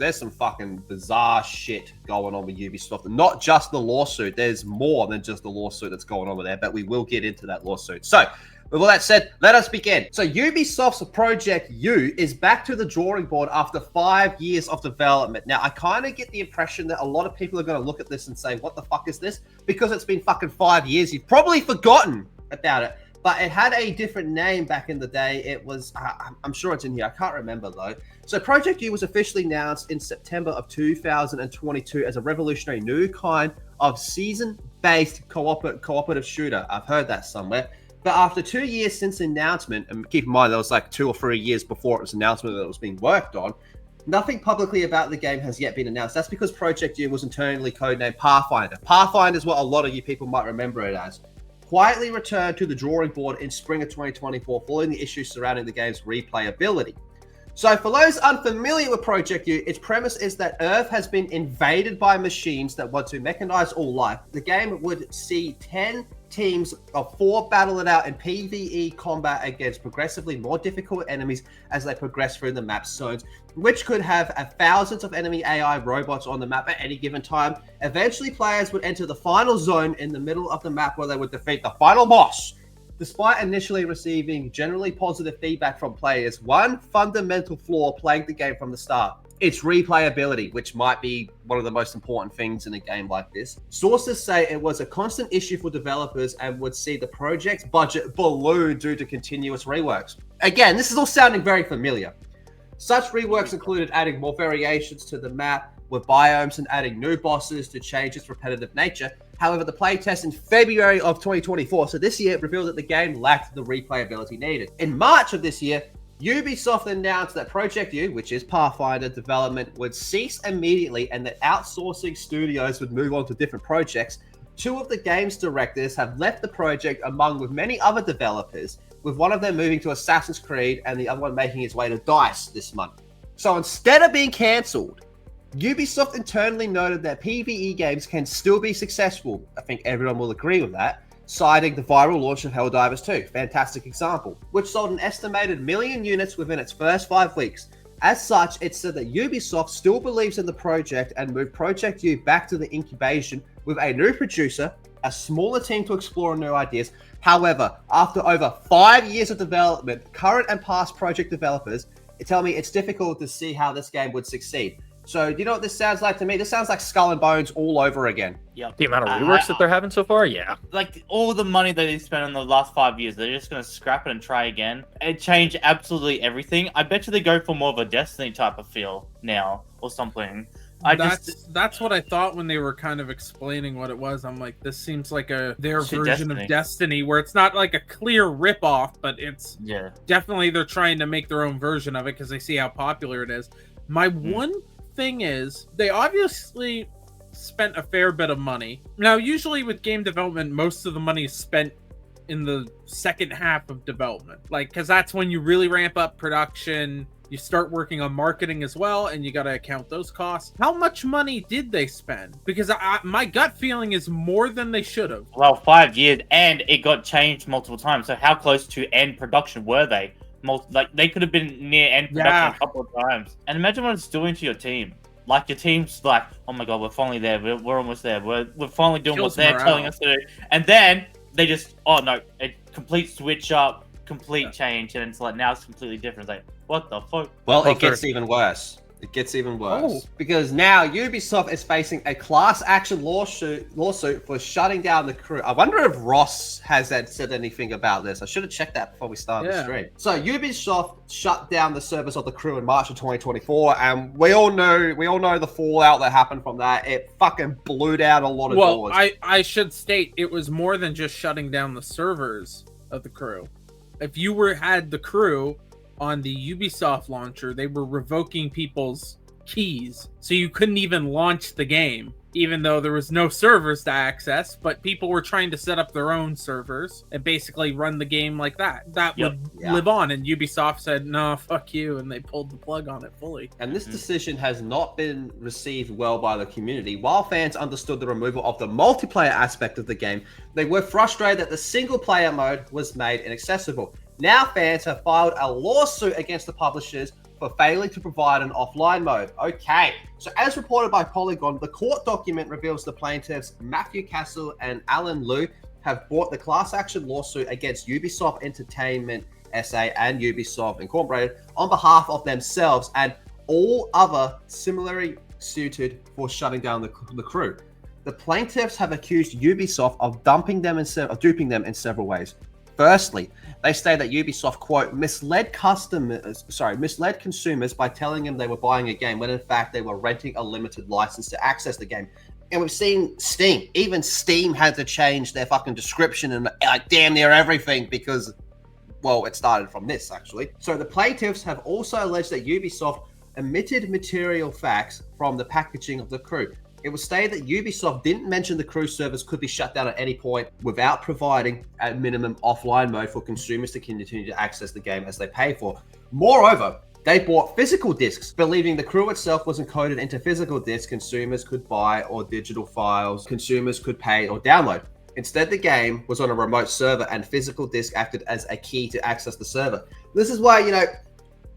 there's some fucking bizarre shit going on with Ubisoft. And not just the lawsuit. There's more than just the lawsuit that's going on with there, but we will get into that lawsuit. So, with all that said, let us begin. So Ubisoft's Project U is back to the drawing board after 5 years of development. Now, I kind of get the impression that a lot of people are going to look at this and say, what the fuck is this? Because it's been fucking 5 years. You've probably forgotten about it. But it had a different name back in the day. It was, I'm sure it's in here. I can't remember though. So Project U was officially announced in September of 2022 as a revolutionary new kind of season-based cooperative shooter. I've heard that somewhere. But after 2 years since the announcement, and keep in mind, that was like 2 or 3 years before it was announcement that it was being worked on, nothing publicly about the game has yet been announced. That's because Project U was internally codenamed Pathfinder. Pathfinder is what a lot of you people might remember it as. Quietly returned to the drawing board in spring of 2024 following the issues surrounding the game's replayability. So for those unfamiliar with Project U, its premise is that Earth has been invaded by machines that want to mechanize all life. The game would see 10 teams of 4 battle it out in PvE combat against progressively more difficult enemies as they progress through the map zones, which could have thousands of enemy AI robots on the map at any given time. Eventually, players would enter the final zone in the middle of the map where they would defeat the final boss. Despite initially receiving generally positive feedback from players, one fundamental flaw plagued the game from the start: its replayability, which might be one of the most important things in a game like this. Sources say it was a constant issue for developers and would see the project's budget balloon due to continuous reworks. Again, this is all sounding very familiar. Such reworks included adding more variations to the map with biomes and adding new bosses to change its repetitive nature. However, the playtest in February of 2024, so this year, revealed that the game lacked the replayability needed. In March of this year, Ubisoft announced that Project U, which is Pathfinder development, would cease immediately and that outsourcing studios would move on to different projects. 2 of the game's directors have left the project along with many other developers, with one of them moving to Assassin's Creed and the other one making its way to DICE this month. So instead of being cancelled, Ubisoft internally noted that PvE games can still be successful. I think everyone will agree with that, citing the viral launch of Helldivers 2, fantastic example, which sold an estimated 1 million units within its first 5 weeks. As such, it said that Ubisoft still believes in the project and moved Project U back to the incubation with a new producer, a smaller team to explore new ideas. However, after over 5 years of development, current and past project developers tell me it's difficult to see how this game would succeed. So, do you know what this sounds like to me? This sounds like Skull and Bones all over again. Yeah. The amount of reworks that they're having so far, yeah. Like, all the money that they spent in the last 5 years, they're just going to scrap it and try again. It changed absolutely everything. I bet you they go for more of a Destiny type of feel now, or something. That's what I thought when they were kind of explaining what it was. I'm like, this seems like their version of Destiny, where it's not like a clear ripoff, but it's definitely they're trying to make their own version of it because they see how popular it is. My one thing is, they obviously spent a fair bit of money. Now, usually with game development, most of the money is spent in the second half of development, like, because that's when you really ramp up production. You start working on marketing as well, and you got to account those costs. How much money did they spend? Because my gut feeling is more than they should have. Well, 5 years, and it got changed multiple times. So how close to end production were they? Like, they could have been near end production a couple of times. And imagine what it's doing to your team. Like, your team's like, oh my god, we're finally there. We're almost there. We're finally doing what they're telling us to do. And then they just, oh no, a complete switch up, complete change, and it's like, now it's completely different. It's like, what the fuck? Well, it gets even worse. It gets even worse because now Ubisoft is facing a class action lawsuit for shutting down the crew. I wonder if Ross has said anything about this. I should have checked that before we started the stream. So Ubisoft shut down the service of the crew in March of 2024, and we all know the fallout that happened from that. It fucking blew down a lot of doors. Well, I should state it was more than just shutting down the servers of the crew. If you had the crew on the Ubisoft launcher, they were revoking people's keys, so you couldn't even launch the game, even though there was no servers to access, but people were trying to set up their own servers and basically run the game like that. That would live on, and Ubisoft said, no, fuck you, and they pulled the plug on it fully. And this decision has not been received well by the community. While fans understood the removal of the multiplayer aspect of the game, they were frustrated that the single-player mode was made inaccessible. Now fans have filed a lawsuit against the publishers for failing to provide an offline mode. Okay, so as reported by Polygon, the court document reveals the plaintiffs Matthew Castle and Alan Liu have brought the class action lawsuit against Ubisoft Entertainment SA and Ubisoft Incorporated on behalf of themselves and all other similarly suited for shutting down the crew. The plaintiffs have accused Ubisoft of duping them in several ways. Firstly, they say that Ubisoft, quote, misled consumers by telling them they were buying a game when in fact they were renting a limited license to access the game. And we've seen Steam. Even Steam had to change their fucking description and like damn near everything because, well, it started from this actually. So the plaintiffs have also alleged that Ubisoft omitted material facts from the packaging of the crew. It was stated that Ubisoft didn't mention the crew servers could be shut down at any point without providing a minimum offline mode for consumers to continue to access the game as they pay for. Moreover, they bought physical discs, believing the crew itself was encoded into physical discs consumers could buy or digital files consumers could pay or download. Instead, the game was on a remote server and physical disc acted as a key to access the server. This is why, you know,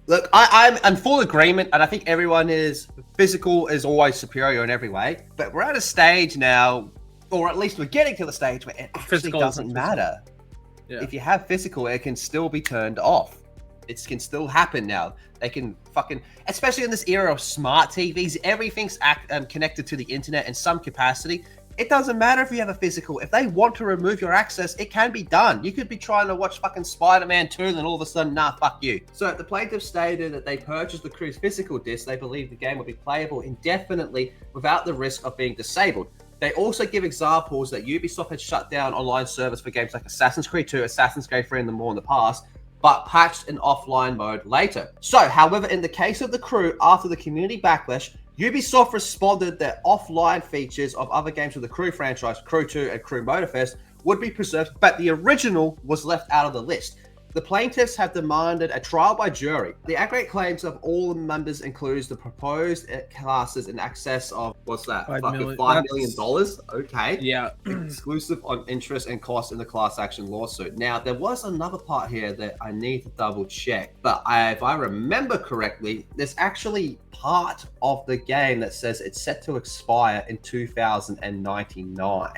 look, I'm in full agreement, and I think everyone is physical is always superior in every way. But we're at a stage now, or at least we're getting to the stage where it actually doesn't matter. Yeah. If you have physical, it can still be turned off. It can still happen now. They can fucking, especially in this era of smart TVs, everything's connected to the internet in some capacity. It doesn't matter if you have a physical. If they want to remove your access, it can be done. You could be trying to watch fucking Spider-Man 2 and then all of a sudden, nah, fuck you. So the plaintiffs stated that they purchased the crew's physical disc. They believe the game will be playable indefinitely without the risk of being disabled. They also give examples that Ubisoft had shut down online servers for games like Assassin's Creed 2, Assassin's Creed 3 and the more in the past, but patched in offline mode later. So, however, in the case of the crew, after the community backlash, Ubisoft responded that offline features of other games of the Crew franchise, Crew 2 and Crew Motorfest, would be preserved, but the original was left out of the list. The plaintiffs have demanded a trial by jury. The aggregate claims of all the members includes the proposed classes in excess of, what's that? $5 million? Okay. Yeah. Exclusive on interest and cost in the class action lawsuit. Now, there was another part here that I need to double check, but if I remember correctly, there's actually part of the game that says it's set to expire in 2099.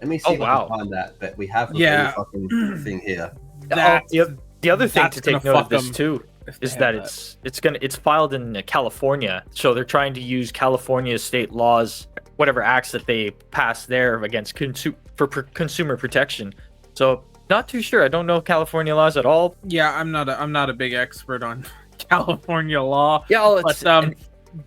Let me see if I can find that, but we have a fucking thing here. The other thing to take note of this too is that it's filed in California, so they're trying to use California state laws, whatever acts that they pass there against consumer protection. So not too sure. I don't know California laws at all. Yeah, I'm not a big expert on California law. Yeah, but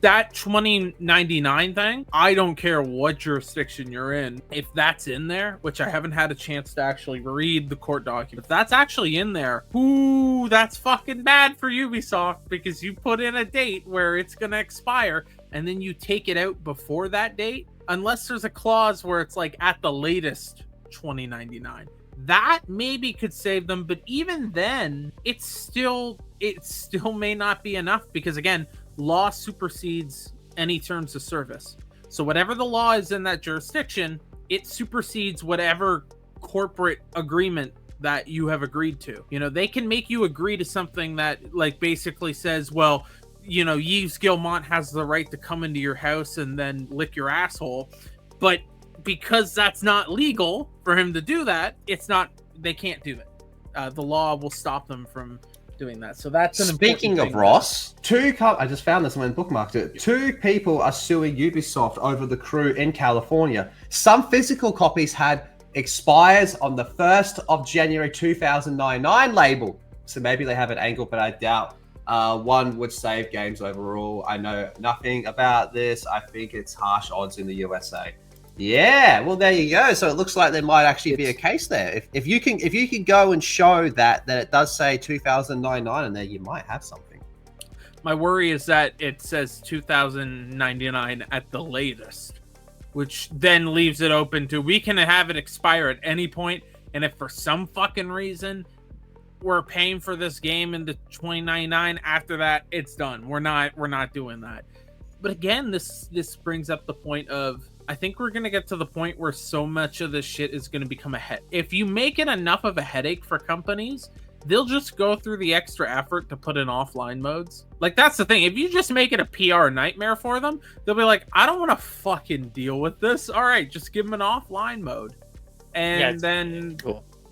that 2099 thing, I don't care what jurisdiction you're in. If that's in there, which I haven't had a chance to actually read the court document, if that's actually in there, ooh, that's fucking bad for Ubisoft, because you put in a date where it's going to expire and then you take it out before that date, unless there's a clause where it's like at the latest 2099. That maybe could save them, but even then, it still may not be enough, because again, law supersedes any terms of service. So whatever the law is in that jurisdiction, it supersedes whatever corporate agreement that you have agreed to. You know, they can make you agree to something that like basically says, well, you know, Yves Guillemot has the right to come into your house and then lick your asshole. But because that's not legal for him to do that, they can't do it. The law will stop them from doing that. So that's an Speaking of Ross, I just found this when I bookmarked it. 2 people are suing Ubisoft over the crew in California. Some physical copies had expires on the 1st of January 2099 label. So maybe they have an angle, but I doubt one would save games overall. I know nothing about this. I think it's harsh odds in the USA. Yeah, well, there you go. So it looks like there might actually be a case there. If you can go and show that it does say 2099 in there, you might have something. My worry is that it says 2099 at the latest, which then leaves it open to we can have it expire at any point, and if for some fucking reason we're paying for this game in the 2099, after that it's done. We're not doing that. But again, this brings up the point of, I think we're going to get to the point where so much of this shit is going to become a head. If you make it enough of a headache for companies, they'll just go through the extra effort to put in offline modes. Like, that's the thing. If you just make it a PR nightmare for them, they'll be like, I don't want to fucking deal with this. All right, just give them an offline mode. And then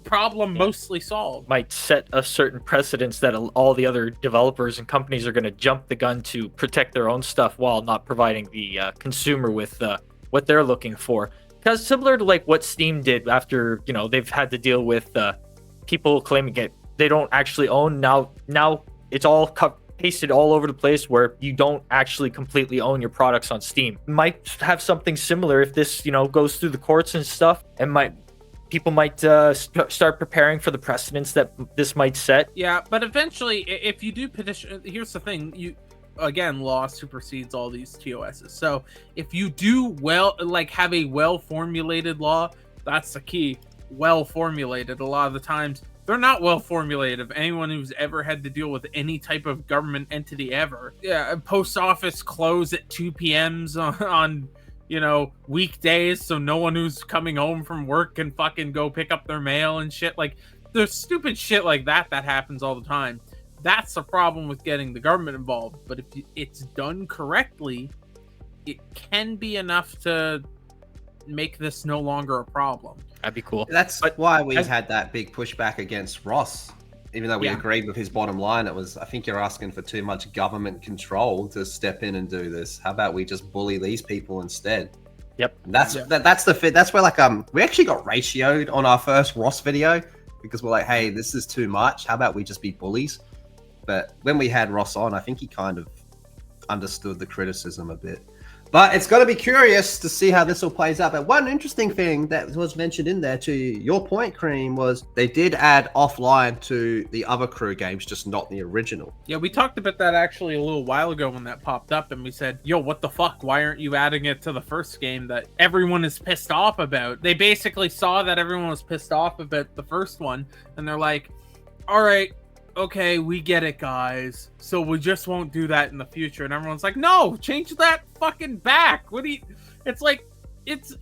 problem mostly solved. Might set a certain precedence that all the other developers and companies are going to jump the gun to protect their own stuff while not providing the consumer with what they're looking for. Because similar to like what Steam did after, you know, they've had to deal with people claiming they don't actually own. Now it's all pasted all over the place where you don't actually completely own your products on Steam. Might have something similar if this, you know, goes through the courts and stuff, and people might start preparing for the precedents that this might set. Yeah, but eventually, if you do petition, here's the thing: law supersedes all these TOSs. So if you do have a well-formulated law, that's the key. Well-formulated. A lot of the times, they're not well-formulated. Anyone who's ever had to deal with any type of government entity ever. Yeah, post office close at 2 p.m. on weekdays, so no one who's coming home from work can fucking go pick up their mail and shit. Like, there's stupid shit like that happens all the time. That's the problem with getting the government involved. But if it's done correctly, it can be enough to make this no longer a problem. That'd be cool. That's why we had that big pushback against Ross. Even though we agreed with his bottom line, it was, I think you're asking for too much government control to step in and do this. How about we just bully these people instead? Yep. And that's the fit. That's where we actually got ratioed on our first Ross video because we're like, hey, this is too much. How about we just be bullies? But when we had Ross on, I think he kind of understood the criticism a bit. But it's going to be curious to see how this all plays out. But one interesting thing that was mentioned in there, to your point, Cream, was they did add offline to the other crew games, just not the original. Yeah, we talked about that actually a little while ago when that popped up, and we said, yo, what the fuck? Why aren't you adding it to the first game that everyone is pissed off about? They basically saw that everyone was pissed off about the first one, and they're like, all right, okay, we get it, guys. So we just won't do that in the future. And everyone's like, no, change that fucking back. What do you... It's like, it's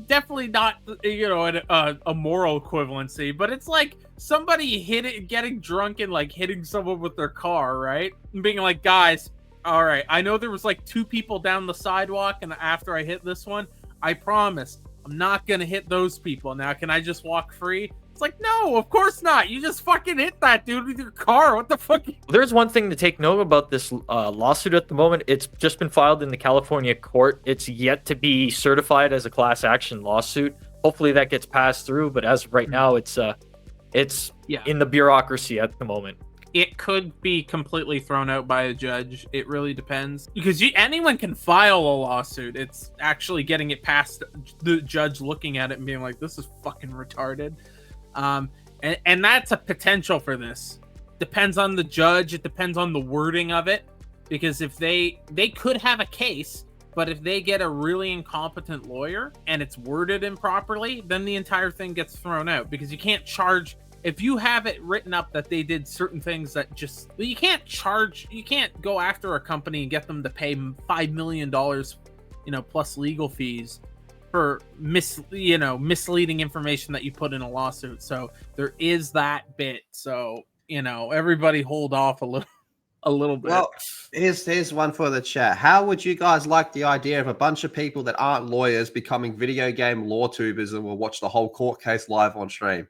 definitely not, a moral equivalency, but it's like somebody getting drunk and like hitting someone with their car, right? And being like, guys, all right, I know there was like 2 people down the sidewalk, and after I hit this one, I promise I'm not gonna hit those people. Now, can I just walk free? It's like, no, of course not. You just fucking hit that dude with your car. What the fuck? There's one thing to take note about this lawsuit at the moment. It's just been filed in the California court. It's yet to be certified as a class action lawsuit. Hopefully that gets passed through. But as of right now, it's in the bureaucracy at the moment. It could be completely thrown out by a judge. It really depends. Because anyone can file a lawsuit. It's actually getting it past the judge looking at it and being like, this is fucking retarded. And that's a potential for this. Depends on the judge. It depends on the wording of it. Because if they could have a case, but if they get a really incompetent lawyer and it's worded improperly, then the entire thing gets thrown out. Because you can't charge... If you have it written up that they did certain things that just... You can't go after a company and get them to pay $5 million, plus legal fees for misleading information that you put in a lawsuit. So there is that bit. So, everybody hold off a little bit. Well, here's one for the chat. How would you guys like the idea of a bunch of people that aren't lawyers becoming video game law tubers and will watch the whole court case live on stream?